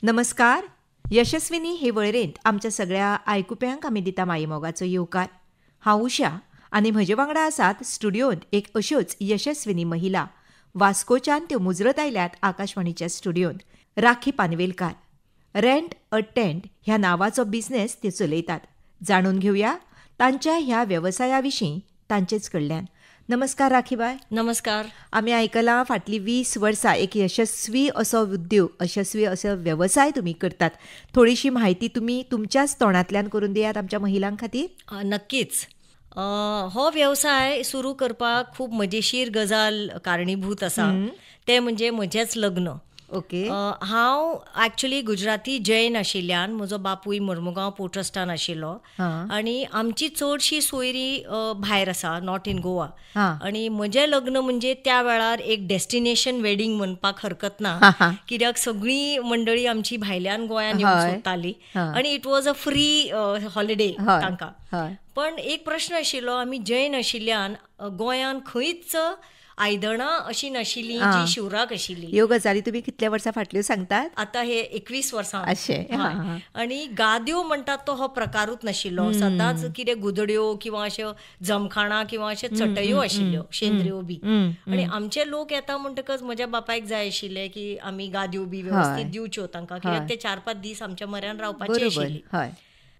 नमस्कार. यशस्विनी हे वळेरेंत आमच्या सगळ्या आयकुप्यांक आमी दिता मायेमोगाचो येवकार. हांव उशा आनी म्हजे वांगडा आसात स्टुडियोंत एक अश्योच यशस्विनी महिला. वास्कोच्यान त्यो मुजरत आयल्यात आकाशवाणीच्या स्टुडियोंत. Rakhi Panvelkar. Rent a tent ह्या नांवाचो बिझनेस ते चलयतात. जाणून घेवया तांच्या ह्या वेवसाया विशीं तांचेच कडल्यान. नमस्कार राखीबाय. नमस्कार. आमी आयकलां फाटलीं 20 वर्सां एक यशस्वी असो उद्योग, यशस्वी असो वेवसाय तुमी करतात. थोडीशी म्हायती तुमी तुमच्याच तोंडांतल्यान करून दियात आमच्या महिलांक खातीर. नक्कीच. हो वेवसाय सुरू करपाक खूब मजेशीर गजाल कारणीभूत आसा. ते म्हणजे म्हजेंच लग्न. ओके. हांव एक्चुअली गुजराती जैन आशिल्ल्यान म्हजो बापूय मर्मुगांव पोर्ट ट्रस्टान आशिल्लो आनी आमची चडशी सोयरी भायर आसा, नॉट इन गोवा. आनी म्हजें लग्न म्हणजे त्या वेळार एक डेस्टिनेशन वेडिंग म्हणपाक हरकत ना, कित्याक सगळी मंडळी आमची भायल्यान गोंयान येवन सोदताली आनी it was a free holiday तांकां. पण एक प्रश्न आशिल्लो, आमी जैन आशिल्ल्यान गोंयान खंयच आयदनां अशी नाशिल्ली जी शिवराक आशिल्ली. ह्यो गजाली तुमी कितल्या वर्सां फाटल्यो सांगतात? आतां हे 21 वर्सां आनी गाद्यो म्हणटात तो हो प्रकारूच नाशिल्लो. सदांच कितें गुदड्यो किंवा अश्यो जमखाणां किंवा अश्यो चटयो आशिल्ल्यो शेंद्र्यो बी. आनी आमचे लोक येता म्हणटकच म्हज्या बापायक जाय आशिल्ले की आमी गाद्यो बी वेवस्थीत दिवच्यो तांकां, कित्याक ते 4-5 दीस आमच्या म्हऱ्यान रावपाची आशिल्ली.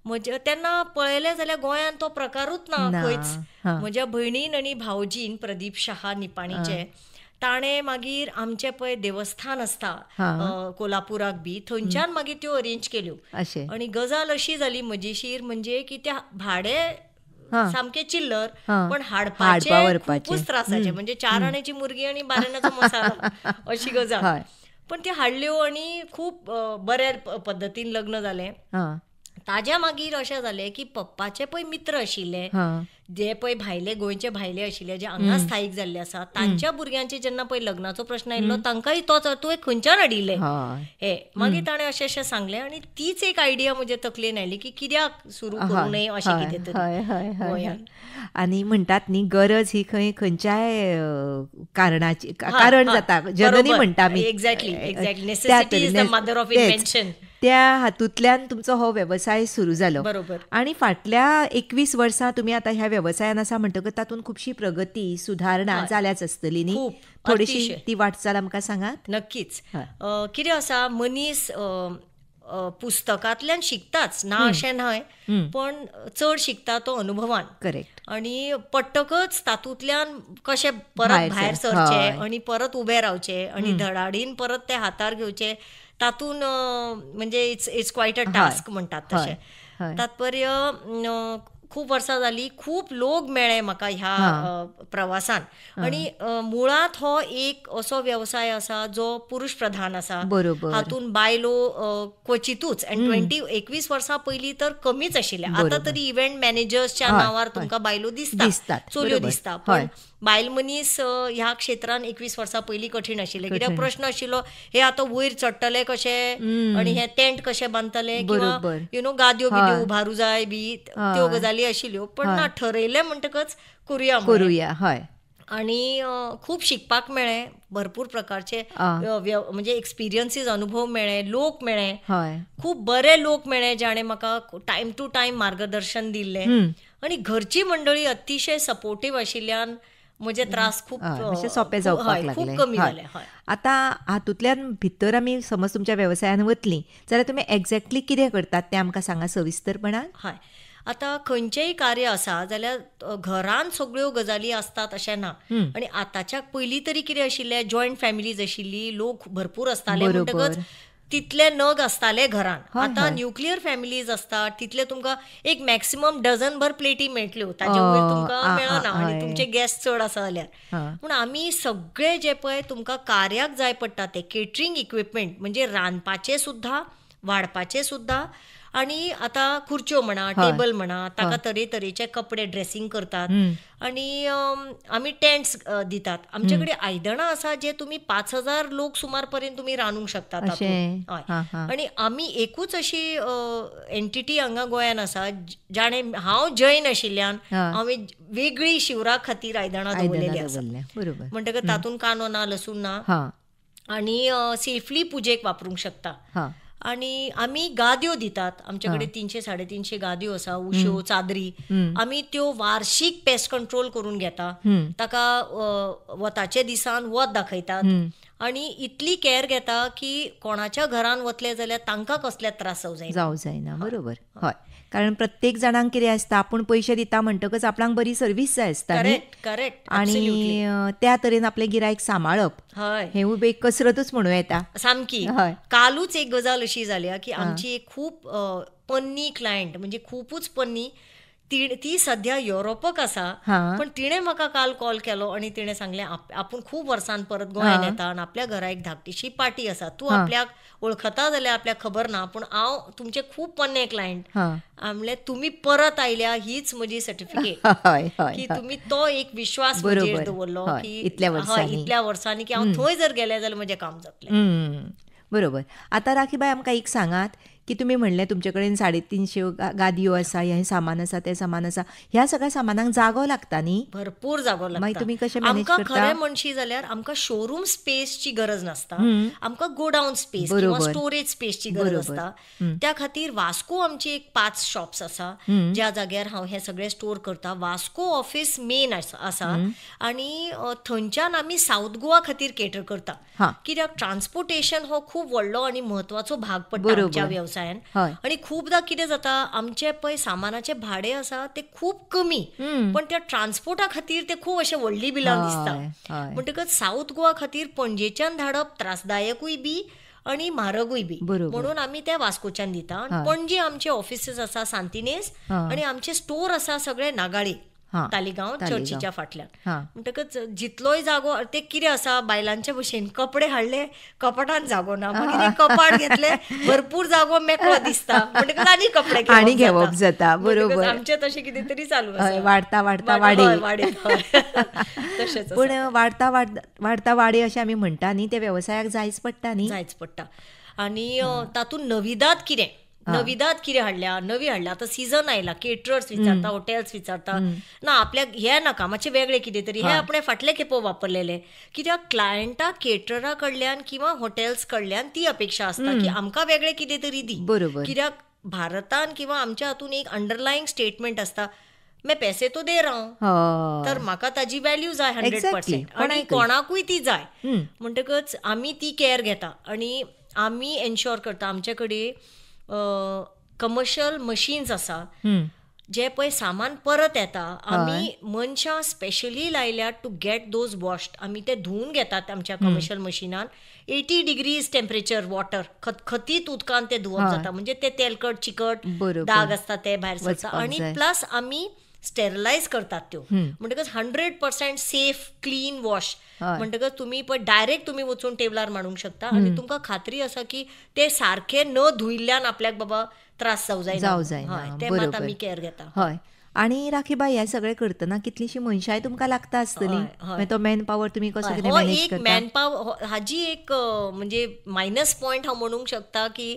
म्हणजे तेन्ना पळयलें जाल्यार गोंयान तो प्रकारूच ना खंयच. म्हज्या भयणीन आनी भावजीन प्रदीप शहा निपाणीचे, ताणें मागीर आमचें पळय देवस्थान आसता कोल्हापुराक बी, थंयच्यान मागीर त्यो अरेंज केल्यो. आनी गजाल अशी जाली मजेशीर, म्हणजे की त्या भाडें सामकें चिल्लर, पण हाडपाचे खूबच त्रासाचे. म्हणजे 4 आण्याची मुर्गी आनी 12 आण्याचो मसालो अशी गजाल. पण त्यो हाडल्यो आनी खूब बऱ्या पद्दतीन लग्न जालें. ताज्या मागीर अशें जालें की पप्पाचे पळय मित्र आशिल्ले, जे पळय भायले गोंयचे भायले आशिल्ले, जे हांगा स्थायीक जाल्ले आसा, तांच्या भुरग्यांचे जेन्ना पळय लग्नाचो प्रश्न आयिल्लो, तांकांय तोच तुवें खंयच्यान हाडिल्ले हे. मागीर ताणें अशें सांगलें आनी तीच एक आयडिया म्हजे तकलेन आयली की कित्याक सुरू करूं नये अशें कितें तरी. आनी म्हणटात न्ही, गरज ही खंयच्याय कारणाची कारण जाता, जननी म्हणटा आमी. Exactly. Necessity is the mother of invention. त्या हातूंतल्यान तुमचो हो वेवसाय सुरू जालो. बरोबर. आनी फाटल्या 21 वर्सां तुमी आतां ह्या वेवसायान आसा म्हणटकच तातूंत खुबशी प्रगती सुधारणा जाल्याच आसतली न्ही. थोडीशी ती वाटचाल आमकां सांगात. नक्कीच. कितें आसा, मनीस पुस्तकांतल्यान शिकताच ना अशें न्हय, पण चड शिकता तो अनुभवान. करेक्ट. आनी पडटकच तातूंतल्यान कशें परत भायर सरचे आनी परत उबे रावचे आनी धडाडीन परत ते हातार घेवचे, तातून म्हणजे इट्स क्वायट अ टास्क म्हणटात तशें. तात्पर्य खूब वर्सां जालीं, खूब लोक मेळ्ळे म्हाका ह्या प्रवासान. आनी मुळात हो एक असो वेवसाय आसा जो पुरुश प्रधान आसा. हातून बायलो क्वचितूच, आनी 21 वर्सां पयलीं तर कमीच आशिल्ले. आतां तरी इव्हेंट मॅनेजर्सच्या नांवार तुमकां बायलो दिसतात, चलयो दिसता. पण बायल मनीस ह्या क्षेत्रान 21 वर्सां पयलीं कठीण आशिल्लें, कित्याक प्रश्न आशिल्लो हे आतां वयर चडटले कशे आनी हे टेंट कशे बांदतले किंवा गाद्यो बिद्यो उभारू जाय बी, त्यो गजाली आशिल्ल्यो. पण ना, ठरयलें म्हणटकच करुया. आनी खूब शिकपाक मेळ्ळें, भरपूर प्रकारचे म्हणजे एक्सपिरियन्सीस, अनुभव मेळ्ळे, लोक मेळ्ळे, खूब बरे लोक मेळ्ळे जाणे म्हाका टायम टू टायम मार्गदर्शन दिल्लें. आनी घरची मंडळी अतिशय सपोर्टीव आशिल्ल्यान म्हजे त्रास खूब सोंपे जावपाक लागले, खूब कमी जाले. आतां हातूंतल्यान भितर आमी समज तुमच्या वेवसायान वतलीं जाल्यार तुमी एक्झॅक्टली कितें करतात तें आमकां सांगा सविस्तरपणान. आतां खंयचेंय कार्य आसा जाल्यार घरान सगळ्यो गजाली आसतात अशें ना. आनी आतांच्या पयलीं तरी कितें आशिल्लें, जॉयंट फॅमिलीज आशिल्ली, लोक भरपूर आसताले म्हणटकच तितले नग आसताले घरान. आतां न्युक्लियर फॅमिलीज आसतात, तितले तुमकां एक मॅक्सिमम डझनभर प्लेटी मेळटल्यो, ताचे वयर तुमकां मेळना आनी तुमचे गॅस्ट चड आसा जाल्यार. पूण आमी सगळे जे पळय तुमकां कार्याक जाय पडटा ते केटरिंग इक्विपमेंट, म्हणजे रांदपाचे सुद्धा, वाडपाचे सुद्धा, आनी आतां खुर्च्यो म्हणा, टेबल म्हणा, ताका तरेतरेचे कपडे ड्रेसिंग करतात. आनी आमी टेंट्स दितात. आमचे कडेन आयदनां आसा जे तुमी 5000 लोक सुमार पर्यंत तुमी रांदूंक शकतात. आनी आमी एकूच अशी एंटिटी हांगा गोंयान आसा जाणे, हांव जैन आशिल्ल्यान हांवें वेगळी शिवराक खातीर आयदनां दवरलेली आसा. म्हणटकच तातूंत कांदो ना, लसूण ना, आनी सेफली पुजेक वापरूंक शकता. आणि आमी गाद्यो दितात. आमच्याकडे 300-350 गाद्यो आसा, उश्यो, चादरी. आमी त्यो वार्षिक पेस्ट कंट्रोल करून घेता. ताका वताच्या दिसान वत दाखयतात आणि इतली केअर घेता की कोणाच्या घरान वतले जाल्यार तांकां कसले त्रास जावं जायना. बरोबर. हय, कारण प्रत्येक जाणांक कितें आसता, आपूण पयशे दिता म्हणटकच आपणाक बरी सर्वीस जाय आसता न्ही. करेक्ट. आणि त्या तरेन आपले गिरायक सांबाळप हेवूय एक कसरतूच म्हणूं येता सामकी. कालूच एक गजाल अशी जाली की आमची एक खूब पन्नी क्लायंट, म्हणजे खूपच पन्नी, ती सध्या युरोपाक आसा. पण तिणे म्हाका काल कॉल केलो आणि तिणे सांगले आपूण खूब वर्सान परत गोंयांत येता आणि आपल्या घरा एक धाकटीशी पार्टी आसा, तूं आपल्याक वळखता जाल्यार आपल्याक खबर ना, पूण हांव तुमचे खूब पोन्ने क्लायंट. म्हणले तुम्ही परत आयल्या हीच म्हजी सर्टिफिकेट की तुम्ही तो एक विश्वास म्हजेर दवरलो की इतल्या वर्सांनी की हांव थंय जर गेले जाल्यार म्हजें काम जातलें. बरोबर. आता राखीबाई आमकां एक सांगात की तुम्ही म्हणले तुमचे कडेन 350 गादयो आसा, हे सामान आसा, ते सामान आसा, ह्या सगळ्या सामानाक जागो लागता न्ही. भरपूर जागो लागता. मागीर तुमी कशें मॅनेज करता? आमकां खरें म्हणशी जाल्यार आमकां शोरूम स्पेसची गरज नासता, आमकां गोडाऊन स्पेस किंवा स्टोरेज स्पेसची गरज आसता. त्या खातीर वास्को आमची एक 5 शॉप्स आसा ज्या जाग्यार हांव हे सगळे स्टोर करता. वास्को ऑफिस मेन आसा आणि थंयच्यान आमी साऊथ गोवा खातीर केटर करता, कित्याक ट्रान्सपोर्टेशन हो खूब व्हडलो आणि म्हत्वाचो भाग पडटा आमच्या व्यवसायान. आणि खूपदा कितें जाता, आमचे पळय सामानाचे भाडे आसा ते खूब कमी, पण त्या ट्रान्सपोर्टा खातीर ते खूब अशें व्हडली बिलां दिसता. म्हणटकच साऊथ गोवा खातीर पणजेच्यान धाडप त्रासदायकूय बी आणि म्हारगूय बी, म्हणून आमी ते वास्कोच्यान दिता. पणजे आमचे ऑफिसीस आसा सांतिनेज आणि आमचे स्टोर आसा सगळे नागाळे, तालिगांव चर्चीच्या फाटल्यान. म्हणटकच जितलोय जागो, ते कितें आसा बायलांच्या भशेन कपडे हाडले कपाटान जागो ना, मागीर कपाट घेतले भरपूर जागो मेकळो दिसता, म्हणटकच आनी कपडे आनी घेवप जाता. बरोबर. आमचे तशें कितें तरी चालू आसा, वाडता वाडे. तशेंच. पण वाडता वाडे अशें आमी म्हणटा न्ही, ते वेवसायाक जायच पडटा न्ही. जायच पडटा. आणि तातूंत नविदाद कितें हाडल्या, नवी हाडल्या. आतां सीझन आयला, केटरर्स विचारता, हॉटेल्स विचारता, ना आपल्याक हे नाका, मातशें वेगळे कितें तरी. हे आपणे फाटले खेपो वापरलेले, कित्याक क्लायंटाक केटररा कडल्यान किंवा हॉटेल्स कडल्यान ती अपेक्षा आसता की आमकां वेगळे कितें तरी दी. बरोबर. कित्याक भारतान किंवा आमच्या हातून एक अंडरलायंग स्टेटमेंट आसता, मैं पैसे तो दे रहा हूं, तर म्हाका ताजी व्हॅल्यू जाय 100%, आणि कोणाकूय ती जाय. म्हणटकच आमी ती केअर घेता आणि आमी एन्श्योर करता आमचे कडेन कमर्शियल मशीन्स आसा जे पळय सामान परत येता, आमी मनशां स्पेशली लायल्यात टू गेट दोज वॉश्ड. आमी ते धुवन घेतात आमच्या कमर्शियल मशिनान. 80 डिग्रीज टेम्परेचर वॉटर, खतखतीत उदकान ते धुवप जाता, म्हणजे ते तेलकट चिकट डाग आसता ते भायर सरता. आणि प्लस आमी स्टेरिलायज करतात त्यो, म्हणटकच 100% सेफ क्लीन वॉश. म्हणटकच तुम्ही पण डायरेक्ट तुम्ही वचून टेबलार मांडूंक शकता आणि तुमकां खात्री आसा की ते सारखे न धुयल्ल्यान आपल्याक बाबा त्रास जावं जायना. ते मात आमी केअर घेता. हय. आणि राखीबाई, हे सगळे करतना कितलीशी मनशाय तुमकां लागता आसतली, तो मॅन पॉवर तुमी कसो कितें मॅनेज करता? मॅन पॉवर हाजी एक म्हणजे मायनस पॉयंट हांव म्हणूंक शकता की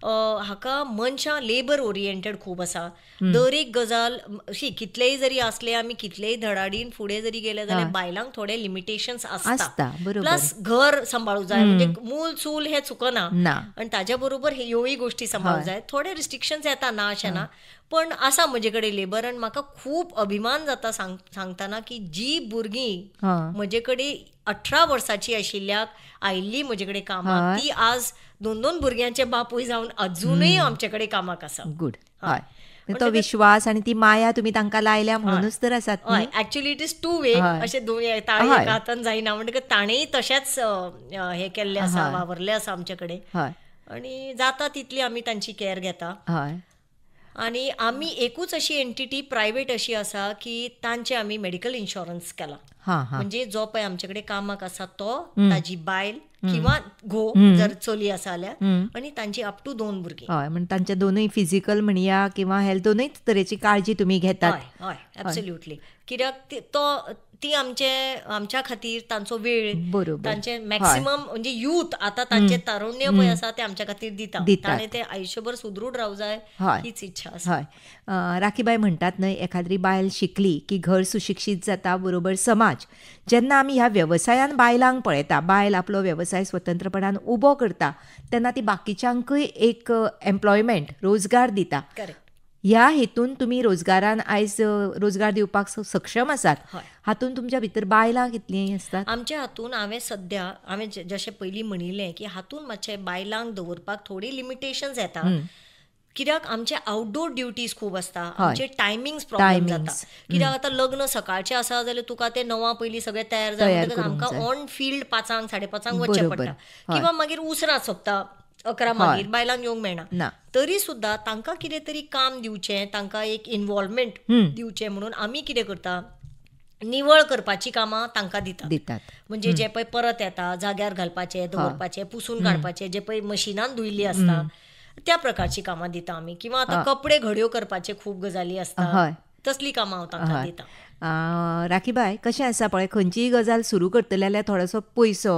हाका मनशां लेबर ओरिएंटेड खूब आसा. दर एक गजाल कितलेय जरी असले, आमी कितलेय धडाडीन फुडें जरी गेले जाल्यार बायलांक थोडे लिमिटेशन्स आसता. प्लस घर सांबाळूं जाय, म्हणजे मूल चूल हे चुकना, आणि ताज्या बरोबर ह्योय गोष्टी सांबाळूं जाय. थोडे रिस्ट्रिक्शन्स येता, ना अशें ना, पण आसा म्हजे कडेन लेबर. आणि म्हाका खूब अभिमान जाता सांगतना की जी भुरगीं म्हजे कडेन 18 वर्साची आशिल्ल्याक आयिल्ली म्हजे कडेन कामाक, ती आज 2-2 भुरग्यांचे बापूय जावन अजूनय आमचे कडेन कामाक आसा. गुड. हय. तो विश्वास आणि ती माया तुम्ही तांकां लायल्या म्हणूनच तर आसात. ऍक्च्युअली इट इज 2 वे. अशें ताळी एका हातान जायना, म्हणटकच ताणेय तशेंच हे केल्ले आसा, वावरले आसा आमचे कडेन, आणि जाता तितली आमी तांची केअर घेता. आणि आमी एकूच अशी एंटिटी प्रायव्हेट अशी आसा की तांचे आमी मेडिकल इन्शुरन्स केला. म्हणजे जो पळय आमचे कडेन कामाक आसा तो, ताजी बायल किंवा घो जर चली आसा जाल्यार, आणि तांची अप टू 2 भुरगीं. हय. म्हणजे तांचे दोनूय फिजिकल म्हणया किंवा हेल्थ दोनूय तरेची काळजी तुमी घेतात. हय, एब्सोल्युटली. कित्याक ती आमच्या खातीर तांचो वेळ, बरोबर, तांचे मॅक्सिमम म्हणजे युथ आता तांचे तारुण्य पळय आसा ते आमच्या खातीर दितात आनी ते आयुष्यभर सुदृढ रावूं जाय हीच इच्छा आसा. हय, राखीबाई म्हणटात न्हय, एखादी बायल शिकली की घर सुशिक्षीत जाता, बरोबर समाज. जेन्ना आमी ह्या व्यवसायान बायलांक पळयता, बायल आपलो व्यवसाय स्वतंत्रपणान उबो करता, तेन्ना ती बाकीच्यांकूय एक एम्प्लॉयमेंट, रोजगार दिता. ह्या हेतून तुमी रोजगारान आयज रोजगार दिवपाक सक्षम आसात. हातून तुमच्या भितर बायलां कितलीं आसतात? आमच्या हातून हांवें जशें पयलीं म्हणिल्लें की हातून मातशे बायलांक दवरपाक थोडी लिमिटेशन्स येता. कित्याक आमचे आउटडोर ड्युटीज खूब आसता, आमचे टायमिंग्स प्रॉब्लेम जाता. कित्याक आतां लग्न सकाळचें आसा जाल्यार तुका ते 9 पयलीं सगळें तयार जाय म्हणटकच आमकां ऑन फील्ड 5 5:30 वचचें पडटा, किंवा मागीर उसरां सोंपता 11 मागीर बायलांक येवंक मेळना. तरी सुद्दां तांकां कितें तरी काम दिवचें, तांकां एक इन्वॉल्वमेंट दिवचें म्हणून आमी कितें करता, निवळ करपाची कामां तांकां दितात. म्हणजे जे पळय परत येता, जाग्यार घालपाचें, दवरपाचें, पुसून काडपाचें, जे पळय मशिनान धुयल्लीं आसता त्या प्रकारची कामां दिता आमी. किंवा आतां कपडे घडयो करपाचे खूब गजाली आसता, तसली कामां हांव तांकां दिता. राखीबाई, कशें आसा पळय, खंयचीय गजाल सुरू करतले जाल्यार थोडोसो पयसो,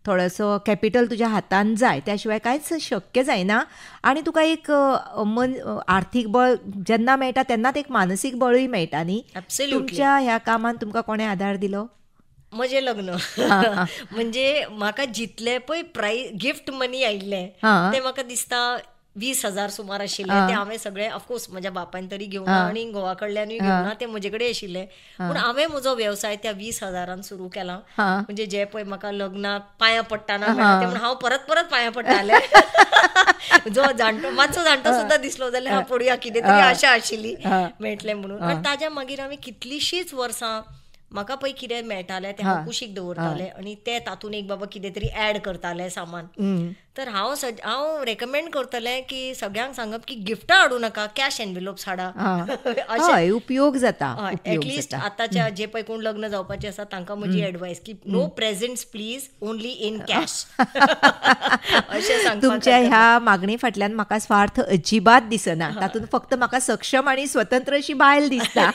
थोडोसो कॅपिटल तुज्या हातान जाय, त्या शिवाय कांयच शक्य जायना. आनी तुका एक आर्थीक बळ जेन्ना मेळटा तेन्नाच एक मानसीक बळूय मेळटा न्ही. तुमच्या ह्या कामान तुमकां कोणें आदार दिलो? म्हजें लग्न. म्हणजे म्हाका जितले पळय गिफ्ट मनी आयिल्ले ते म्हाका दिसता 20,000 सुमार आशिल्ले. ते हांवें सगळे ऑफकोर्स म्हज्या बापायन तरी घेवना आनी घोवा कडल्यानूय घेवना, ते म्हजे कडेन आशिल्ले. पूण हांवें म्हजो व्यवसाय त्या 20,000 सुरू केला. म्हणजे जे पळय म्हाका लग्नाक पांयां पडटाना मेळटा ते म्हणून हांव परत पांयां पडटालें. जो जाणटो मातसो जाणटो सुद्दां दिसलो जाल्यार हांव पडुया, कितें तरी आशा आशिल्ली मेळटलें म्हणून. आनी ताज्या मागीर हांवें कितलींशींच वर्सां म्हाका पळय कितें मेळटालें तें हांव कुशीक दवरतालें आनी ते तातूंत एक बाबा कितें तरी ऍड करतालें सामान. तर हांव रेकमेंड करतलें की सगळ्यांक सांगप की गिफ्टां हाडूं नाका, कॅश एनवेलोप्स हाडा. अशें उपयोग जाता. एटलिस्ट आतांच्या जे पळय कोण लग्न जावपाचें आसा तांकां म्हजी एडवायस की no presents please, only in cash. अशें सांगपाक. तुमच्या ह्या मागणी फाटल्यान म्हाका स्वार्थ अजिबात दिसना. तातूंत फक्त म्हाका सक्षम आनी स्वतंत्र अशी बायल दिसता.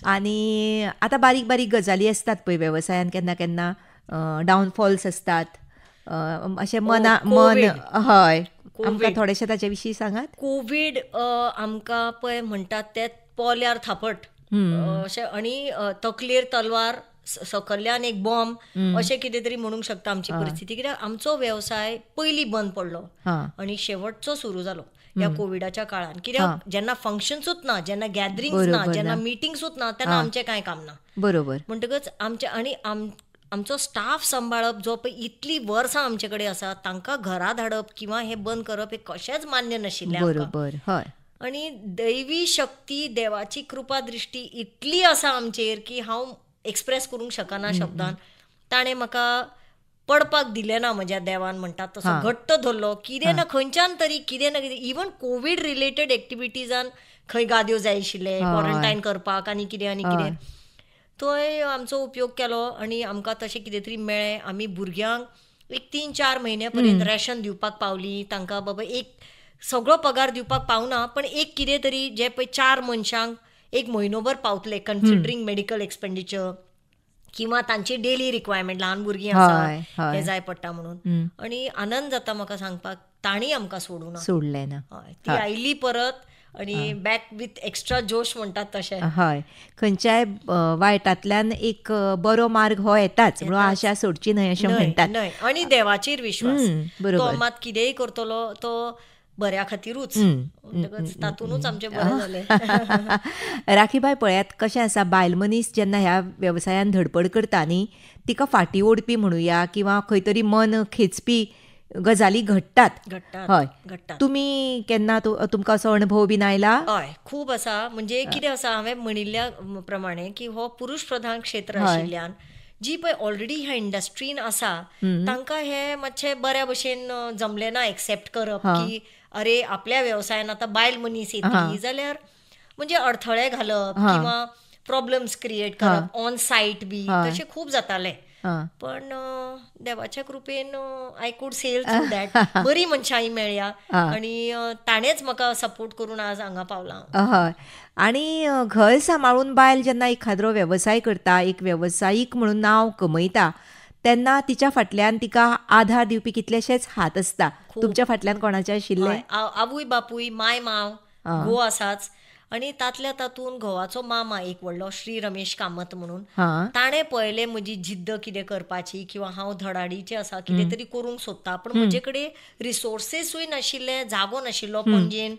आनी आतां बारीक बारीक गजाली आसतात पळय वेवसायान, केन्ना केन्ना डावनफॉल्स आसतात, अशें मन हय, आमकां थोडेशें ताचे विशीं सांगात. कोवीड आमकां पळय म्हणटात ते पोल्यार थापट अशें, आनी तकलेर तलवार, सकयल्यान एक बॉम्ब, अशें कितें तरी म्हणूंक शकता आमची परिस्थिती. कित्याक आमचो वेवसाय पयलीं बंद पडलो आनी शेवटचो सुरू जालो ह्या कोविडाच्या काळान. कित्याक जेन्ना फंक्शन्सूच ना, जेन्ना गॅदरिंग्स ना, जेन्ना मिटिंग्सूच ना, तेन्ना आमचें कांय काम ना. बरोबर. म्हणटकच आमचो स्टाफ सांबाळप जो पळय इतली वर्सां आमचे कडेन आसा, तांकां घरा धाडप किंवा हे बंद करप हे कशेंच मान्य नाशिल्लें. बरोबर. हय. आनी दैवी शक्ती, देवाची कृपा दृश्टी इतली आसा आमचेर की हांव एक्सप्रेस करूंक शकना शब्दान. ताणें म्हाका पडपाक दिलें ना म्हज्या देवान, म्हणटात तसो घट्ट धरलो. कितें ना खंयच्यान तरी कितें ना कितें, इवन कोवीड रिलेटेड एक्टिविटीजान खंय गाद्यो जाय आशिल्ले क्वॉरंटायन करपाक आनी कितें थंय आमचो उपयोग केलो आनी आमकां तशें कितें तरी मेळ्ळें. आमी भुरग्यांक एक 3-4 म्हयने पर्यंत रॅशन दिवपाक पावलीं. तांकां बाबा एक सगळो पगार दिवपाक पावना, पण एक कितें तरी जे पळय 4 मनशांक एक म्हयनोभर पावतले, कन्सिडरींग मेडिकल एक्सपेंडिचर किंवा तांची डेली रिक्वायरमेंट. ल्हान भुरगीं आसा, हे जाय पडटा म्हणून. आनी आनंद जाता म्हाका सांगपाक, तांणी आमकां सोडलें ना. ती आयली परत आनी बॅक विथ एक्स्ट्रा जोश म्हणटात तशें. हय, खंयच्याय वायटांतल्यान एक बरो मार्ग हो येताच म्हणून आशा सोडची न्हय अशें म्हणटात. आनी देवाचेर विश्वास. तो मात कितेंय करतलो तो बऱ्या खातीरूच, तातूंतूच आमचें बरें जालें. राखीबाई, पळयात कशें आसा, बायल मनीस जेन्ना ह्या वेवसायान धडपड करता न्ही, तिका फाटीं ओडपी म्हणुया किंवा खंय तरी मन खेचपी गजाली घडटात. हय, तुमी केन्ना तुमकां असो अणभव बीन आयला? हय, खूब आसा. म्हणजे कितें आसा, हांवें म्हणिल्ल्या प्रमाणे की हो पुरुश प्रधान क्षेत्र आशिल्ल्यान जी पळय ऑलरेडी ह्या इंडस्ट्रीन आसा तांकां हे मातशें बऱ्या भशेन जमलें ना एक्सेप्ट करप की अरे आपल्या वेवसायान आतां बायल मनीस येतली जाल्यार म्हणजे अडथळे घालप किंवा प्रॉब्लेम्स क्रिएट करप ऑन सायट बी, तशें खूब जातालें. पण देवाच्या कृपेन I could sail through that. बरी मनशांय मेळ्ळ्या आणि ताणेच म्हाका सपोर्ट करून आज हांगा पावलां. हय. आणि घर सांबाळून बायल जेन्ना एखादो वेवसाय करता, एक वेवसायीक म्हणून नांव कमयता, तेन्ना तिच्या फाटल्यान तिका आधार दिवपी कितलेशेच हात आसता. तुमच्या फाटल्यान कोणाचे आशिल्ले? आवूय बापूय, माय माव, घोव आसाच. आणि तातल्या तातून घोवाचो मामा एक व्हडलो श्री रमेश कामत म्हणून, ताणें पळयलें म्हजी जिद्द कितें करपाची, किंवा हांव धडाडीचें आसा, कितें तरी करूंक सोदता, पण म्हजे कडेन रिसोर्सेसूय नाशिल्ले, जागो नाशिल्लो पणजेन.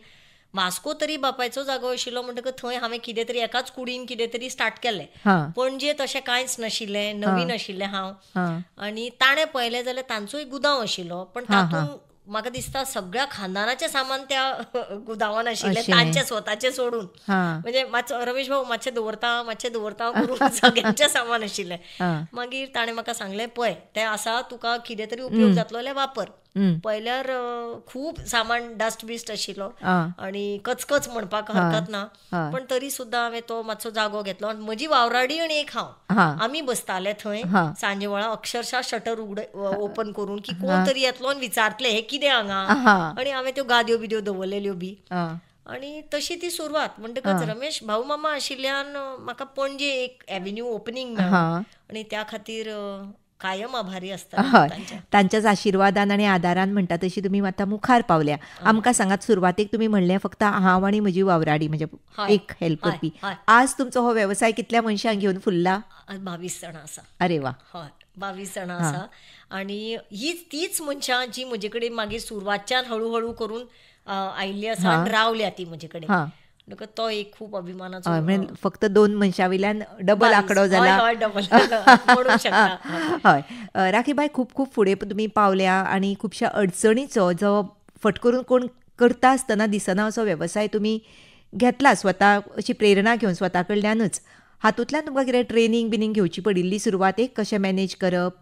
वास्को तरी बापायचो जागो आशिल्लो म्हणटकच थंय हांवें कितें तरी एकाच कुडीन कितें तरी स्टार्ट केलें. पणजे तशें कांयच नाशिल्लें, नवीन आशिल्लें हांव. आनी ताणें पळयलें जाल्यार तांचोय गुदांव आशिल्लो, पण तातूंत म्हाका दिसता सगळ्या खानदानाचें सामान त्या गुदांवान आशिल्लें, तांचे स्वताचें सोडून. म्हणजे मातसो रमेश भाऊ मातशें दवरता करून सगळ्यांचें सामान आशिल्लें. मागीर ताणें म्हाका सांगलें, पळय तें आसा, तुका कितें तरी उपयोग जातलो जाल्यार वापर. पयल्यार खूब सामान डस्ट बिस्ट आशिल्लो आनी कचकच म्हणपाक हरकत ना, पण तरी सुद्दां हांवें तो मातसो जागो घेतलो. आनी म्हजी वावराडी आनी एक हांव, आमी बसताले थंय सांजे वेळा अक्षरशः शटर ओपन करून, की कोण तरी येतलो आनी विचारतले हे कितें हांगा. आनी हांवें त्यो गाद्यो बिद्यो दवरलेल्यो बी. आनी तशी ती सुरवात. म्हणटकच रमेश भाऊ मामा आशिल्ल्यान म्हाका पणजे एक एव्हेन्यू ओपनिंग मेळ्ळो, आनी त्या खातीर कायम आभारी असता. तांच्याच आशिर्वादान आणि आदारान म्हणटा तशी तुम्ही आता मुखार पावल्या. आमकां सांगात, सुरवातेक तुम्ही म्हणलें फक्त हांव आणि म्हजी वावराडी, म्हणजे एक हेल्प करपी. आज तुमचो हो व्यवसाय कितल्या मनशांक घेवन फुलला? 22 जाणां आसा. अरे वा. हय, 22 जाणां आसा. आनी तीच मनशां जी म्हजे कडेन मागीर सुरवातच्यान हळूहळू करून आयिल्ली आसा आनी रावल्या ती म्हजे कडेन. तो एक खूप अभिमानाचो. फक्त 2 मनशां वयल्यान डबल आंकडो जाला. हय. राखीबाई, खूप खूप फुडें तुमी पावल्या आनी खुबश्या अडचणीचो जो फटकरून कोण करता आसतना दिसना असो वेवसाय तुमी घेतला, स्वता अशी प्रेरणा घेवन स्वता कडल्यानूच. हातूंतल्यान तुमकां कितें ट्रेनिंग बिनींग घेवची पडिल्ली सुरवातेक? कशें मॅनेज करप,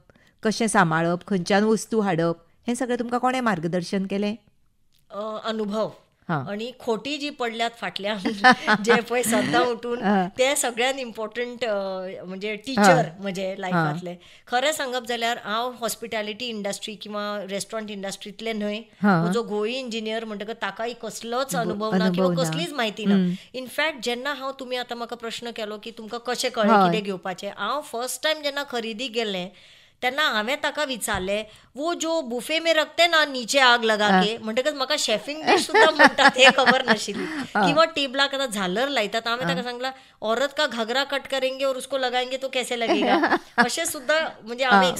कशें सांबाळप, खंयच्यान वस्तू हाडप, हें सगळें तुमकां कोणें मार्गदर्शन केलें? अनुभव आणि खोटी जी पडल्यात फाटल्यान, जे पळय सद्दां उठून, ते सगळ्यात इम्पॉर्टंट म्हणजे टीचर म्हजे लायफांतले. खरें सांगप जाल्यार हांव हॉस्पिटॅलिटी इंडस्ट्री किंवा रेस्टॉरंट इंडस्ट्रींतले न्हय. म्हजो घोवूय इंजिनियर म्हणटकच ताकाय कसलोच अनुभव ना किंवा कसलीच म्हायती ना. इनफॅक्ट जेन्ना हांव, तुमी आतां म्हाका प्रश्न केलो की तुमकां कशें कळ्ळें कितें घेवपाचें, हांव फर्स्ट टायम जेन्ना खरेदी गेलें तेन्ना हांवें ताका विचारलें, वो जो बुफे में रखते ना नीचे आग लगा के, म्हणटकच म्हाका शेफिंग डिश सुद्दां म्हणटात हे खबर नाशिल्ली. किंवा टेबलाक आतां झालर लायतात, हांवें ताका सांगला, औरत का घागरा कट करेंगे और उसको लगाएंगे तो कैसे लगेगा. अशें सुद्दां म्हणजे हांवें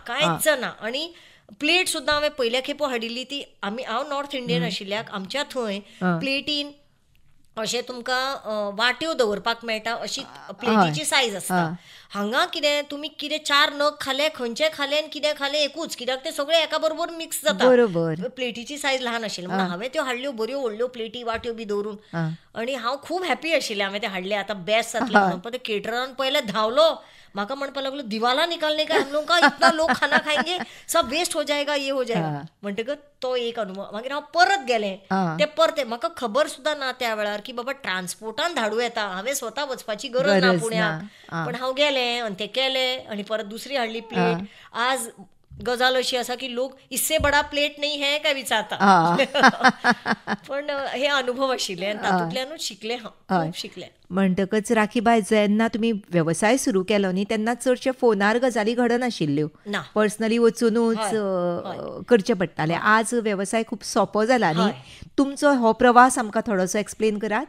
कांयच ना. आनी प्लेट सुद्दां हांवें पयल्या खेपो हाडिल्ली ती, हांव नॉर्थ इंडियन आशिल्ल्याक आमच्या थंय प्लेटीन अशें तुमकां वाट्यो दवरपाक मेळटा अशी प्लेटीची सायज आसता. हांगा कितें तुमी कितें 4 नग खाले, खंयचे खाले आनी कितें खालें एकूच, कित्याक ते सगळे एका बरोबर मिक्स जाता. प्लेटीची सायज ल्हान आशिल्ली म्हणून हांवें त्यो हाडल्यो, बऱ्यो व्हडल्यो प्लेटी वाट्यो बी दवरून. आनी हांव खूब हॅपी आशिल्लें हांवें ते हाडले, आतां बेस्ट जातलें म्हणून. पण ते केटरान पयलें धांवलो, म्हाका म्हणपाक लागलो, दिवाला निकालने का हम लोग का, इतना लोग खाना खाएंगे, सब वेस्ट हो जाएगा, ये हो जाएगा. म्हणटकच तो एक अनुभव. मागीर हांव परत गेलें, ते परते म्हाका खबर सुद्दां ना त्या वेळार की बाबा ट्रान्सपोर्टान धाडूं येता, हांवें स्वता वचपाची गरज ना पुण्याक. पण हांव गेलें आनी ते केलें आनी परत दुसरी हाडली प्लेट. आज गजाल अशी आसा की लोक इससे बडा प्लेट नाही हे काय विचारता. पण हे अनुभव आशिल्ले आनी तातूंतल्यानूच शिकले, खूब शिकले. म्हणटकच राखीबाई, जेन्ना तुमी व्यवसाय सुरू केलो न्ही तेन्ना चडशे फोनार गजाली घडनाशिल्ल्यो, पर्सनली वचूनूच करचे पडटाले. आज व्यवसाय खूब सोंपो जाला न्ही. तुमचो हो प्रवास आमकां थोडोसो एक्सप्लेन करात.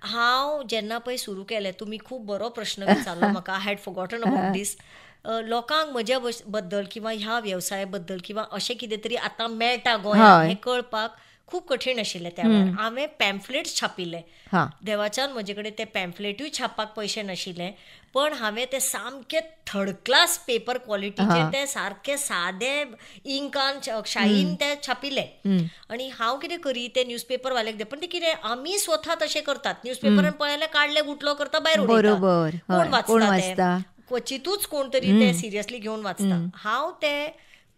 हांव जेन्ना पळय सुरू केलें, तुमी खूब बरो प्रश्न विचारलो म्हाका. I had forgotten about these. लोकांक म्हज्या बद्दल किंवा ह्या व्यवसाया बद्दल किंवा अशें कितें तरी आतां मेळटा गोंयांत हें कळपाक खूब कठीण आशिल्लें. त्या वेळार हांवें पॅम्फलेट्स छापिल्ले. देवाच्यान म्हजे कडेन ते पॅम्फलेटूय छापपाक पयशे नाशिल्ले, पण हांवें ते सामके थर्ड क्लास पेपर क्वॉलिटीचे, ते सारके सादे इंकान शाईन ते छापिल्ले. आनी हांव कितें करी, ते न्यूजपेपरवाल्याक दे, पण ते कितें आमी स्वता तशें करतात. न्यूजपेपरान पळयलें, काडले गुटलो करता, भायर उडयता. कोण वाचता, क्वचितूच कोण तरी ते सिरियसली घेवन वाचता. हांव ते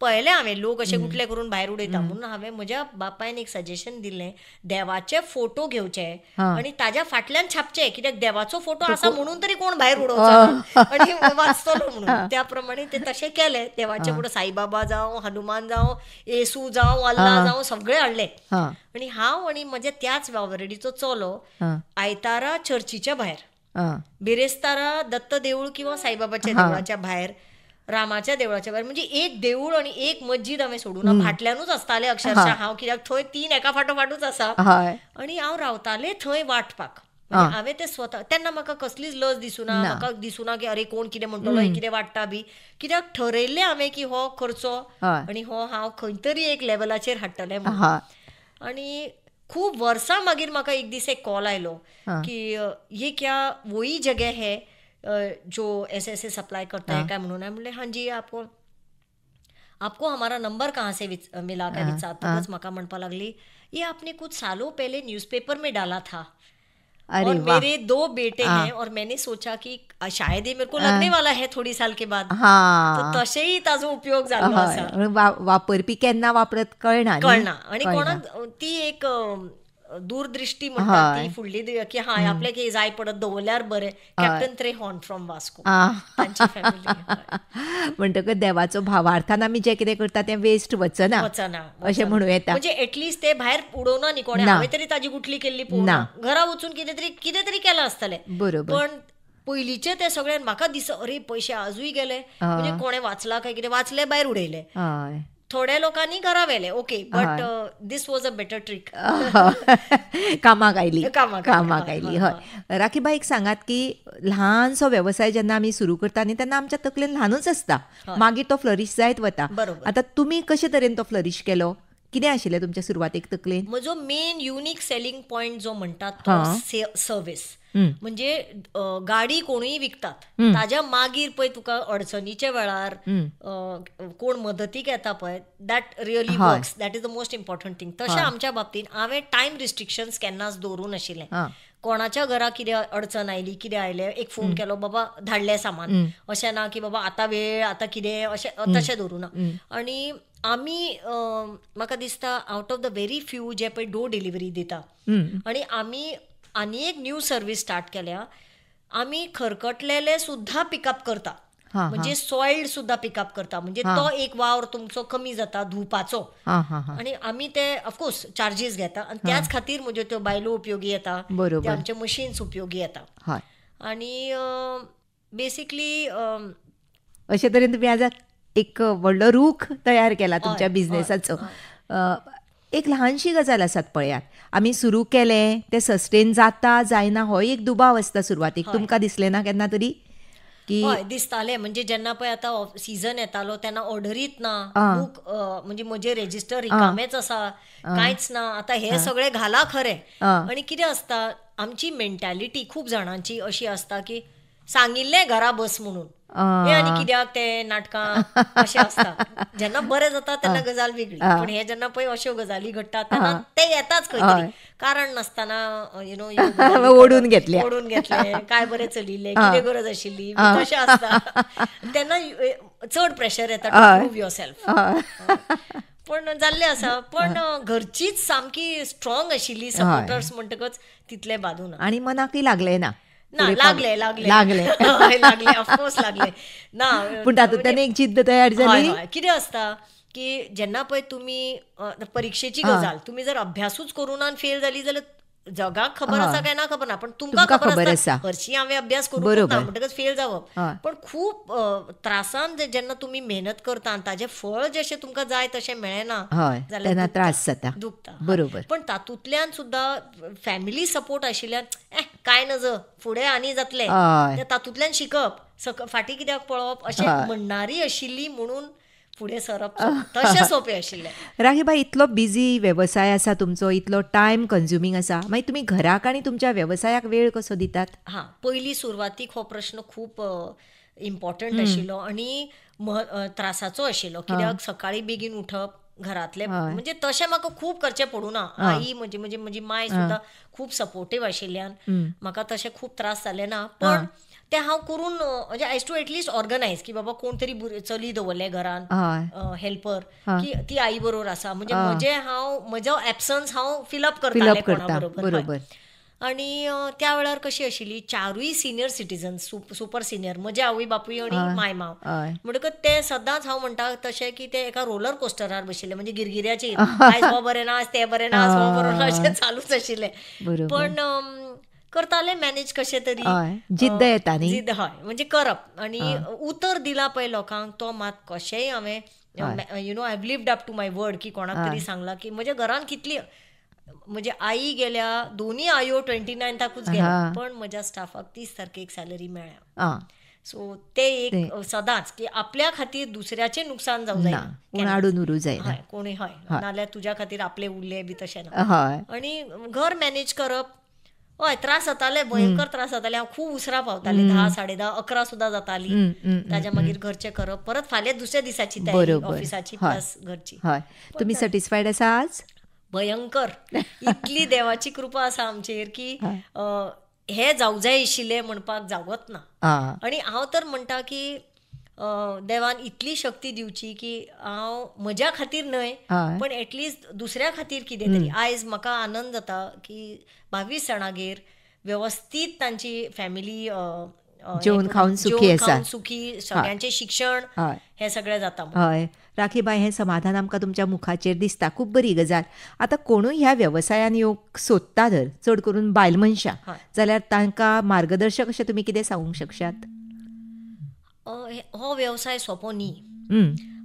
पळयलें हांवें लोक अशे गुटले करून भायर उडयता म्हणून हांवें म्हज्या बापायन एक सजेशन दिल्लें, देवाचे फोटो घेवचे आनी ताज्या फाटल्यान छापचे, कित्याक देवाचो फोटो आसा म्हणून तरी कोण भायर उडोवचो आनी वाचतलो म्हणून. त्या प्रमाणे ते तशें केलें. देवाचे फोटो साईबाबा जावं, हनुमान जावं, येसू जावं, अल्ला जावं, सगळे हाडले. आनी हांव आनी म्हज्या त्याच वावरडीचो चलो आयतारा चर्चीच्या भायर, बिरेस्तारा दत्त देवूळ किंवा साईबाबाच्या देवळाच्या भायर, रामाच्या देवळाच्या भायर, म्हणजे एक देवूळ आणि एक मस्जिद हांवें सोडून फाटल्यानूच आसतालें अक्षरशः हांव, कित्याक थंय 3 एका फाटोफाटूच आसा आनी हांव रावतालें थंय वाटपाक. हांवें ते स्वता तेन्ना म्हाका कसलीच लज दिसूना, म्हाका दिसूना की अरे कोण कितें म्हणटलो, कितें वाडटा बी, कित्याक ठरयल्लें हांवें की हो करचो आनी हो हांव खंय तरी एक लेवलाचेर हाडटलें म्हणून. आनी खूब वर्सां मागीर म्हाका एक दीस एक कॉल आयलो की ये क्या वही जगह है जो ऐसे सप्लाई करता है क्या म्हणून. म्हणले हाँ जी, आपको हमारा नंबर कहाँ से मिला क्या विचारताच म्हाका म्हणपा लागली, ये आपने कुछ सालों पहले न्यूज़पेपर में डाला था और मेरे 2 बेटे हैं और मैंने सोचा कि शायद ये मेरे को लगने वाला है थोड़ी साल के बाद, तो तशेही ताजो उपयोग जाल्लो आसा. वापरपी केन्ना वापरत कळना आनी कोणाक ती एक दूरदृष्टी म्हणटा ती फुडली की हा आपल्याक हे जाय पडत दवरल्यार बरें. कॅप्टन त्रेहॉर्न फ्रॉम वास्को, तांची फॅमिली. म्हणटकच देवाचो भावार्थान आमी जे कितें करता तें वेस्ट वचना अशें म्हणूं येता. म्हणजे एटलिस्ट ते भायर उडोवना न्ही कोणें, हांवें तरी ताजी गुटली केल्ली पळोवना, घरा वचून कितें तरी केलां आसतलें. पण पयलींचे ते सगळ्यान म्हाका दिस अरे पयशे आजूय गेले, म्हणजे कोणें वाचला काय कितें वाचले भायर उडयले. थोड्या लोकांनी घरा व्हेले, okay, but this was a better trick. कामाक आयली. हय. राखीबाई, एक सांगात की ल्हानसो वेवसाय जेन्ना आमी सुरू करता न्ही तेन्ना आमच्या तकलेन ल्हानूच आसता, मागीर तो फ्लरीश जायत वता. आतां तुमी कशे तरेन तो फ्लरीश केलो? कितें आशिल्लें तुमच्या सुरवातेक तकलेन? म्हजो मेन युनिक सेलिंग पॉयंट जो म्हणटात तो सर्वीस. म्हणजे गाडी कोणूय विकतात, ताज्या मागीर पळय तुका अडचणीच्या वेळार कोण मदतीक येता पळय, that really works, that is the most important thing. तशें आमच्या बाबतींत हांवें टायम रिस्ट्रिक्शन्स केन्नाच दवरूं नाशिल्लें. कोणाच्या घरा कितें अडचण आयली, कितें आयलें, एक फोन केलो, बाबा धाडलें सामान, अशें ना की बाबा आतां वेळ, आतां कितें, अशें तशें दवरूं ना. आनी आमी म्हाका दिसता out of the very few जे पळय डोर डिलिव्हरी दिता, आनी आमी आनी एक न्यू सर्वीस स्टार्ट केल्या, आमी खरकटलेले सुद्धा पिकअप करता, म्हणजे सॉइल्ड सुद्धा पिकअप करता. म्हणजे तो एक वावर तुमचो कमी जाता धुवपाचो, आनी आमी ते ऑफकोर्स चार्जीस घेता. आनी त्याच खातीर म्हणजे त्यो बायलो उपयोगी येता, ते आमचे मशीन्स उपयोगी येता. आनी बेसिकली अशे तरेन तुमी आज एक व्हडलो रूख तयार केला तुमच्या बिझनेसाचो. एक ल्हानशी गजाल आसात पळयात, आमी सुरू केलें तें सस्टेन जाता जायना हो एक दुबाव आसता सुरवातीक. तुमकां दिसलें ना केन्ना तरी की? हय, दिसतालें. म्हणजे जेन्ना पळय आतां सीझन येतालो तेन्ना ऑर्डरीच ना, बूक म्हणजे म्हजे रेजिस्टर रिकामेच आसा, कांयच ना. आतां हे सगळें घाला खरें. आनी कितें आसता, आमची मेंटॅलिटी खूब जाणांची अशी आसता की सांगिल्लें घरा बस म्हणून, हे आनी कित्याक ते नाटकां अशें आसता. जेन्ना बरें जाता तेन्ना गजाल वेगळी, पण हे जेन्ना पळय अश्यो गजाली घडटात तेन्ना ते येताच खंय तरी, कारण नासतना ओडून घेतले, काय बरें चलिल्लें, कितें गरज आशिल्ली, तशें आसता. तेन्ना चड प्रेशर येता टू प्रूव युअरसेल्फ. पण जाल्लें आसा. पण घरचीच सामकी स्ट्रॉंग आशिल्ली सपोर्टर्स म्हणटकच तितलें बादूना. आनी मनाकय लागलें ना? लागले ऑफकोर्स लागले ना, पूण तातूंतल्यान एक जिद्द तयार जाली. कितें आसता की जेन्ना पळय तुमी परीक्षेची गजाल, तुमी जर अभ्यासूच करून आनी फेल जाली जाल्यार जगाक खबर आसा काय ना खबर ना, पण तुमकां खबर आसता हरशीं हांवें अभ्यास करून म्हणटकच फेल जावप. पण खूब त्रासान जेन्ना तुमी मेहनत करता आनी ताजें फळ जशें तुमकां जाय तशें मेळना जाल्यार त्रास जाता, दुखता. बरोबर. पण तातूंतल्यान सुद्दां फॅमिली सपोर्ट आशिल्ल्यान काय नज फुडें आनी जातलें, तातूंतल्यान शिकप, फाटीं कित्याक पळोवप अशें म्हणणारी आशिल्ली म्हणून फुडें सरप तशें सोंपें आशिल्लें. राखीबाई, इतलो बिजी वेवसाय आसा तुमचो, इतलो टायम कन्झ्युमींग आसा, मागीर तुमी घराक आनी तुमच्या वेवसायाक वेळ कसो दितात? पयलीं सुरवातीक हो प्रश्न खूब इम्पॉर्टंट आशिल्लो आनी त्रासाचो आशिल्लो, कित्याक सकाळीं बेगीन उठप, घरातले म्हणजे तशें म्हाका खूब करचें पडूना. आई म्हजी माय सुद्दां खूब सपोर्टीव आशिल्ल्यान म्हाका तशें खूब त्रास जाले ना. पण ते हांव करून म्हणजे आय टू एटलिस्ट ऑर्गनायज की बाबा कोण तरी चली दवरले घरान हेल्पर की ती आई बरोबर आसा. म्हणजे म्हजो एबसन्स हांव फिलअप करतालें कोणा बरोबर. आणि त्या वेळार कशी आशिल्ली, 4य सिनियर सिटीजन, सुपर सिनियर, म्हजे आवय बापूय आणि माय माव. म्हणटकच ते सदांच हांव म्हणटा तशें की ते एका रोलर कोस्टरार बशिल्ले, म्हणजे गिरगिऱ्याचेर. आयज हो बरें ना, आज ते बरें ना, आज हो बरो ना, अशें चालूच आशिल्लें. पण करताले मॅनेज कशें तरी. जिद्द येता न्ही. जिद्द, हय, म्हणजे करप. आणि उतर दिला पळय लोकांक, तो मात कशेंय हांवें I have lived up to my word, की कोणाक तरी सांगला की म्हज्या घरान कितली, म्हणजे आई गेल्या, दोन्ही आयो 29ाकूच गेल्या, पण म्हज्या स्टाफाक 30 तारखेक सॅलरी मेळ्ळ्या. सो ते एक सदांच की आपल्या खातीर दुसऱ्याचें नुकसान जावं जायना, आडून उरूं जायना कोणी. हय, नाल्यार तुज्या खातीर आपले उरले बी तशें ना. आणि घर मॅनेज करप, हय, त्रास जाताले, भयंकर त्रास जाताले. हांव खूब उसरां पावतालें, 10, 10:30, 11 सुद्दां जाताली. ताज्या मागीर घरचें करप, परत फाल्यां दुसऱ्या दिसाची तयारी ऑफिसाची प्लस घरची. तुमी सॅटिस्फायड आसा आज? भयंकर. इतली देवाची कृपा आसा आमचेर की हे जावं जाय आशिल्लें म्हणपाक जावत ना. आणि हांव तर म्हणटा की देवान इतली शक्ती दिवची की हांव म्हज्या खातीर न्हय, पण एटलिस्ट दुसऱ्या खातीर कितें तरी. आयज म्हाका आनंद जाता की 22 जाणांगेर वेवस्थीत तांची फॅमिली जेवण खावन सुखी, सगळ्यांचें शिक्षण हें सगळें जाता. हय राखीबाई, हें समाधान आमकां तुमच्या मुखाचेर दिसता, खूब बरी गजाल. आतां कोणूय ह्या वेवसायान येवंक सोदता जर, चड करून बायल मनशां, जाल्यार तांकां मार्गदर्शक अशें तुमी कितें सांगूंक शकशात? हो वेवसाय सोंपो न्ही.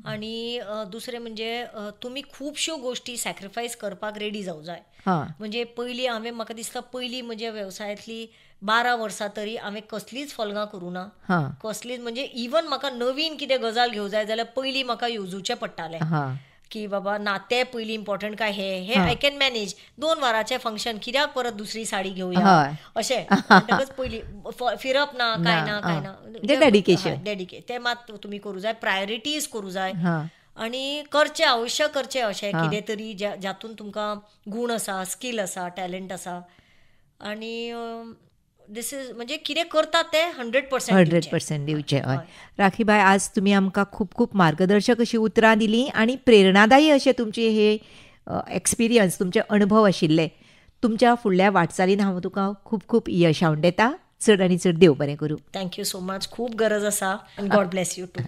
आणि दुसरें म्हणजे तुमी खुबश्यो गोश्टी सॅक्रिफायस करपाक रेडी जावं जाय. म्हणजे पयलीं म्हाका दिसता पयलीं म्हज्या वेवसायांतली 12 वर्सां तरी हांवें कसलीच फलगां करूं ना. कसलीच, म्हणजे इवन म्हाका नवीन कितें गजाल घेवं जाय जाल्यार पयलीं म्हाका येवजूचें पडटालें की बाबा ना, ते पयलीं इम्पॉर्टंट काय हे आय कॅन मॅनेज. 2 वरांचें फंक्शन, कित्याक परत दुसरी साडी घेवया अशें. म्हणटकच पयलीं फिरप ना, काय ना. डेडिकेशन ते मात तुमी करूं जाय, प्रायोरिटीज करूं जाय. आणि करचें, अवश्य करचें अशें कितें तरी जातून तुमकां गूण आसा, स्कील आसा, टॅलंट आसा. आणि दिस इज, म्हणजे कितें करता तें 100% दिवचें. हय राखीबाई, आज तुमी आमकां खूब खूब मार्गदर्शक अशीं उतरां दिलीं आणि प्रेरणादायी अशें तुमचे हे एक्सपिरियन्स, तुमचे अणभव आशिल्ले. तुमच्या फुडल्या वाटचालीन हांव तुका खूब खूब यश हांव दिता. चड आनी चड देव बरें करूं. Thank you so much. खूब गरज आसा. God bless you to.